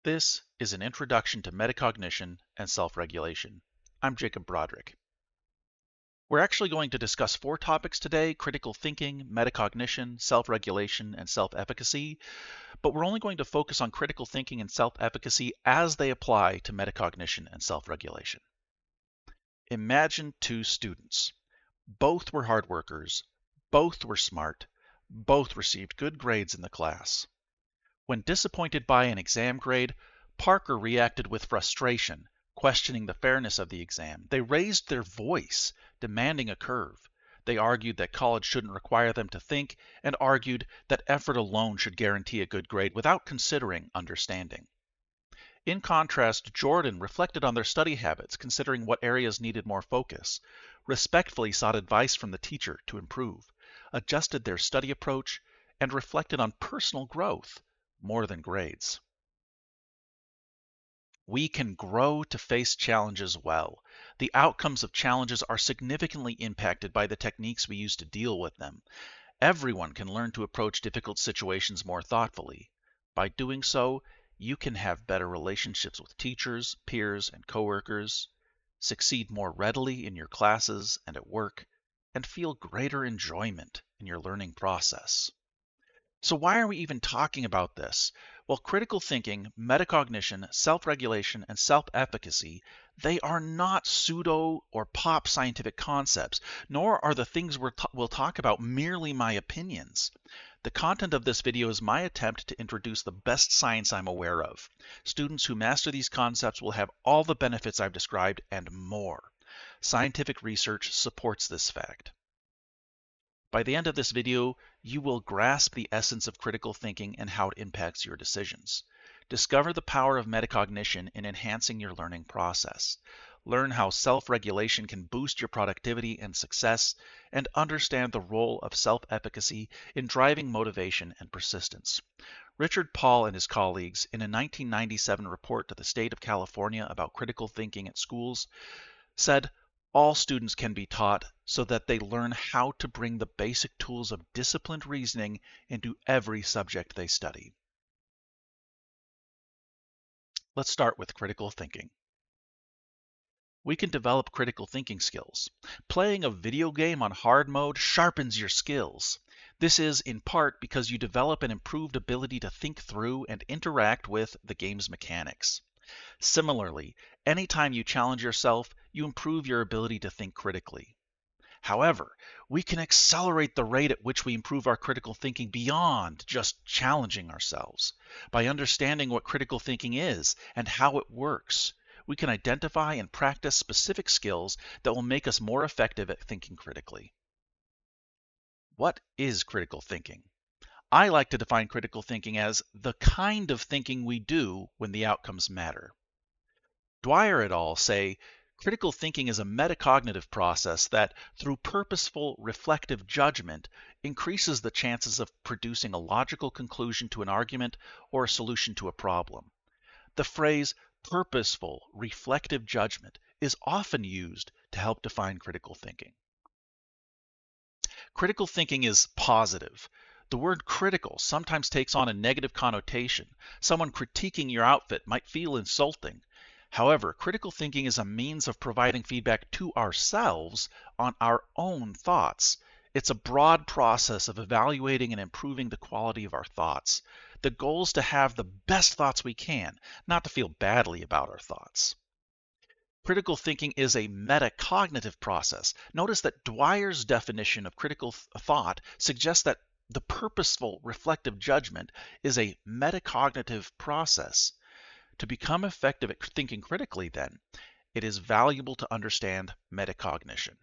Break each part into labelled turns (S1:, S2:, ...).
S1: This is an introduction to metacognition and self-regulation. I'm Jacob Broderick. We're actually going to discuss 4 topics today: critical thinking, metacognition, self-regulation, and self-efficacy. But we're only going to focus on critical thinking and self-efficacy as they apply to metacognition and self-regulation. Imagine 2 students. Both were hard workers, both were smart, both received good grades in the class. When disappointed by an exam grade, Parker reacted with frustration, questioning the fairness of the exam. They raised their voice, demanding a curve. They argued that college shouldn't require them to think, and argued that effort alone should guarantee a good grade without considering understanding. In contrast, Jordan reflected on their study habits, considering what areas needed more focus, respectfully sought advice from the teacher to improve, adjusted their study approach, and reflected on personal growth more than grades. We can grow to face challenges well. The outcomes of challenges are significantly impacted by the techniques we use to deal with them. Everyone can learn to approach difficult situations more thoughtfully. By doing so, you can have better relationships with teachers, peers, and coworkers, succeed more readily in your classes and at work, and feel greater enjoyment in your learning process. So why are we even talking about this? Well, critical thinking, metacognition, self-regulation, and self-efficacy, they are not pseudo or pop scientific concepts, nor are the things we'll talk about merely my opinions. The content of this video is my attempt to introduce the best science I'm aware of. Students who master these concepts will have all the benefits I've described and more. Scientific research supports this fact. By the end of this video, you will grasp the essence of critical thinking and how it impacts your decisions. Discover the power of metacognition in enhancing your learning process. Learn how self-regulation can boost your productivity and success, and understand the role of self-efficacy in driving motivation and persistence. Richard Paul and his colleagues, in a 1997 report to the state of California about critical thinking at schools, said, all students can be taught so that they learn how to bring the basic tools of disciplined reasoning into every subject they study. Let's start with critical thinking. We can develop critical thinking skills. Playing a video game on hard mode sharpens your skills. This is in part because you develop an improved ability to think through and interact with the game's mechanics. Similarly, anytime you challenge yourself, you improve your ability to think critically. However, we can accelerate the rate at which we improve our critical thinking beyond just challenging ourselves. By understanding what critical thinking is and how it works, we can identify and practice specific skills that will make us more effective at thinking critically. What is critical thinking? I like to define critical thinking as the kind of thinking we do when the outcomes matter. Dwyer et al. Say, critical thinking is a metacognitive process that, through purposeful, reflective judgment, increases the chances of producing a logical conclusion to an argument or a solution to a problem. The phrase purposeful, reflective judgment is often used to help define critical thinking. Critical thinking is positive. The word critical sometimes takes on a negative connotation. Someone critiquing your outfit might feel insulting. However, critical thinking is a means of providing feedback to ourselves on our own thoughts. It's a broad process of evaluating and improving the quality of our thoughts. The goal is to have the best thoughts we can, not to feel badly about our thoughts. Critical thinking is a metacognitive process. Notice that Dwyer's definition of critical thought suggests that the purposeful, reflective judgment is a metacognitive process. To become effective at thinking critically, then, it is valuable to understand metacognition.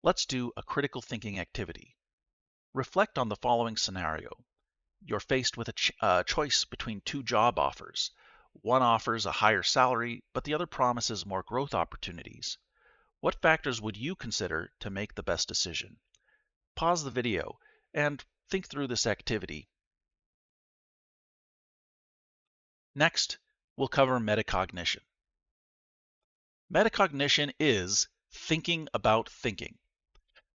S1: Let's do a critical thinking activity. Reflect on the following scenario. You're faced with a choice between 2 job offers. One offers a higher salary, but the other promises more growth opportunities. What factors would you consider to make the best decision? Pause the video and think through this activity. Next, we'll cover metacognition. Metacognition is thinking about thinking.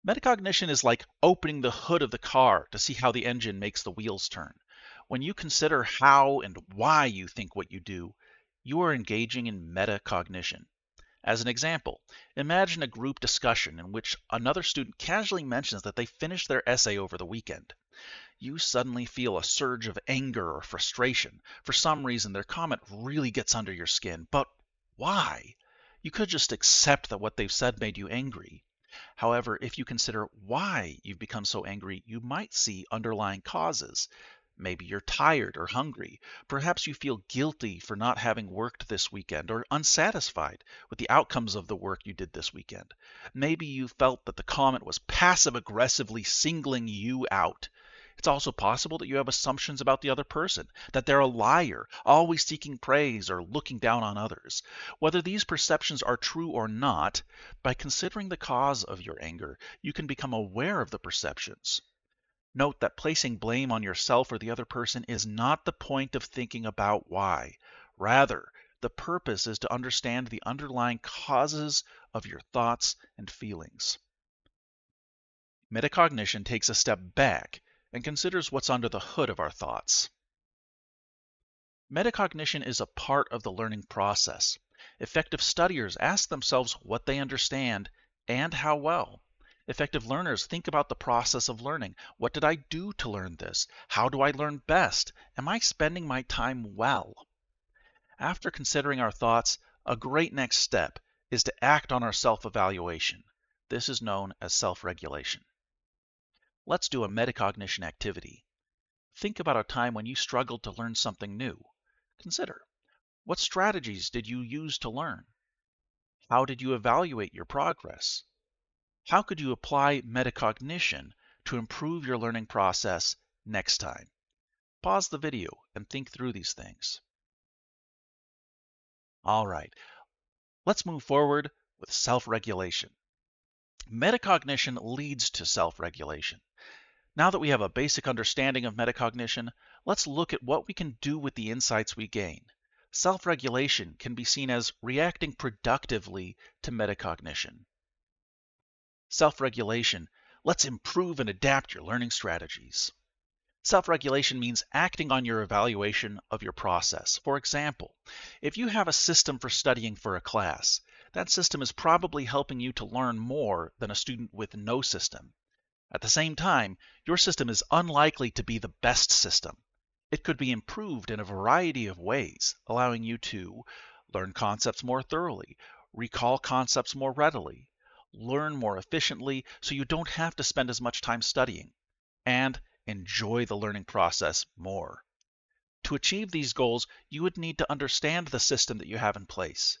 S1: Metacognition is like opening the hood of the car to see how the engine makes the wheels turn. When you consider how and why you think what you do, you are engaging in metacognition. As an example, imagine a group discussion in which another student casually mentions that they finished their essay over the weekend. You suddenly feel a surge of anger or frustration. For some reason, their comment really gets under your skin. But why? You could just accept that what they've said made you angry. However, if you consider why you've become so angry, you might see underlying causes. Maybe you're tired or hungry. Perhaps you feel guilty for not having worked this weekend or unsatisfied with the outcomes of the work you did this weekend. Maybe you felt that the comment was passive aggressively singling you out. It's also possible that you have assumptions about the other person, that they're a liar, always seeking praise or looking down on others. Whether these perceptions are true or not, by considering the cause of your anger, you can become aware of the perceptions. Note that placing blame on yourself or the other person is not the point of thinking about why. Rather, the purpose is to understand the underlying causes of your thoughts and feelings. Metacognition takes a step back and considers what's under the hood of our thoughts. Metacognition is a part of the learning process. Effective studiers ask themselves what they understand and how well. Effective learners think about the process of learning. What did I do to learn this? How do I learn best? Am I spending my time well? After considering our thoughts, a great next step is to act on our self-evaluation. This is known as self-regulation. Let's do a metacognition activity. Think about a time when you struggled to learn something new. Consider, what strategies did you use to learn? How did you evaluate your progress? How could you apply metacognition to improve your learning process next time? Pause the video and think through these things. All right, let's move forward with self-regulation. Metacognition leads to self-regulation. Now that we have a basic understanding of metacognition, let's look at what we can do with the insights we gain. Self-regulation can be seen as reacting productively to metacognition. Self-regulation lets improve and adapt your learning strategies. Self-regulation means acting on your evaluation of your process. For example, if you have a system for studying for a class, that system is probably helping you to learn more than a student with no system. At the same time, your system is unlikely to be the best system. It could be improved in a variety of ways, allowing you to learn concepts more thoroughly, recall concepts more readily, learn more efficiently so you don't have to spend as much time studying, and enjoy the learning process more. To achieve these goals, you would need to understand the system that you have in place.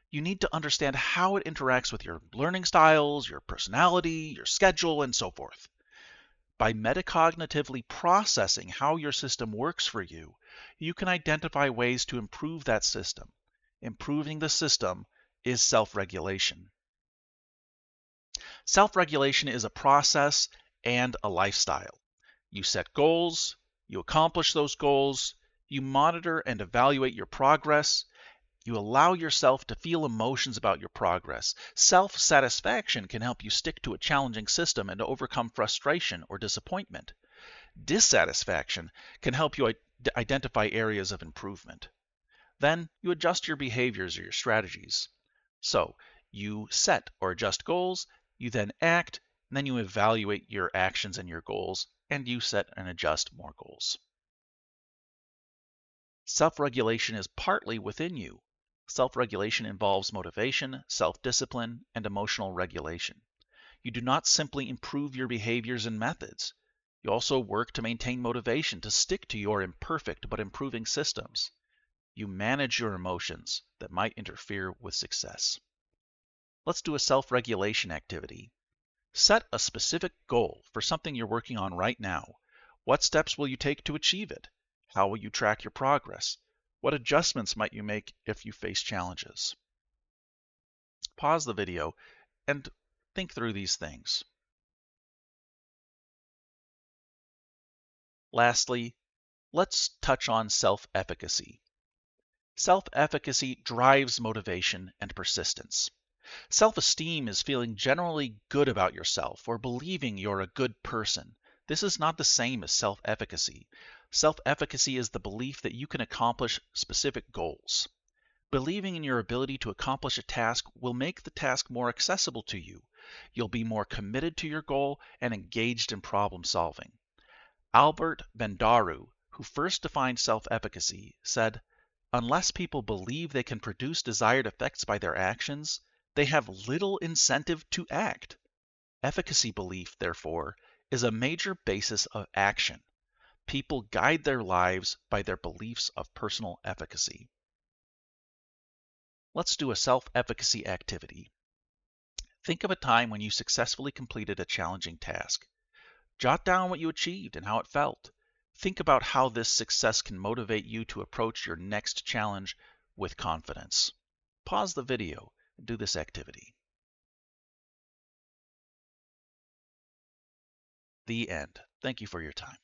S1: You need to understand how it interacts with your learning styles, your personality, your schedule, and so forth. By metacognitively processing how your system works for you, you can identify ways to improve that system. Improving the system is self-regulation. Self-regulation is a process and a lifestyle. You set goals, you accomplish those goals, you monitor and evaluate your progress, you allow yourself to feel emotions about your progress. Self-satisfaction can help you stick to a challenging system and overcome frustration or disappointment. Dissatisfaction can help you identify areas of improvement. Then you adjust your behaviors or your strategies. So you set or adjust goals, you then act, and then you evaluate your actions and your goals, and you set and adjust more goals. Self-regulation is partly within you. Self-regulation involves motivation, self-discipline, and emotional regulation. You do not simply improve your behaviors and methods. You also work to maintain motivation to stick to your imperfect but improving systems. You manage your emotions that might interfere with success. Let's do a self-regulation activity. Set a specific goal for something you're working on right now. What steps will you take to achieve it? How will you track your progress? What adjustments might you make if you face challenges? Pause the video and think through these things. Lastly, let's touch on self-efficacy. Self-efficacy drives motivation and persistence. Self-esteem is feeling generally good about yourself or believing you're a good person. This is not the same as self-efficacy. Self-efficacy is the belief that you can accomplish specific goals. Believing in your ability to accomplish a task will make the task more accessible to you. You'll be more committed to your goal and engaged in problem solving. Albert Bendaru, who first defined self-efficacy, said, "Unless people believe they can produce desired effects by their actions, they have little incentive to act." Efficacy belief, therefore, is a major basis of action. People guide their lives by their beliefs of personal efficacy. Let's do a self-efficacy activity. Think of a time when you successfully completed a challenging task. Jot down what you achieved and how it felt. Think about how this success can motivate you to approach your next challenge with confidence. Pause the video and do this activity. The end. Thank you for your time.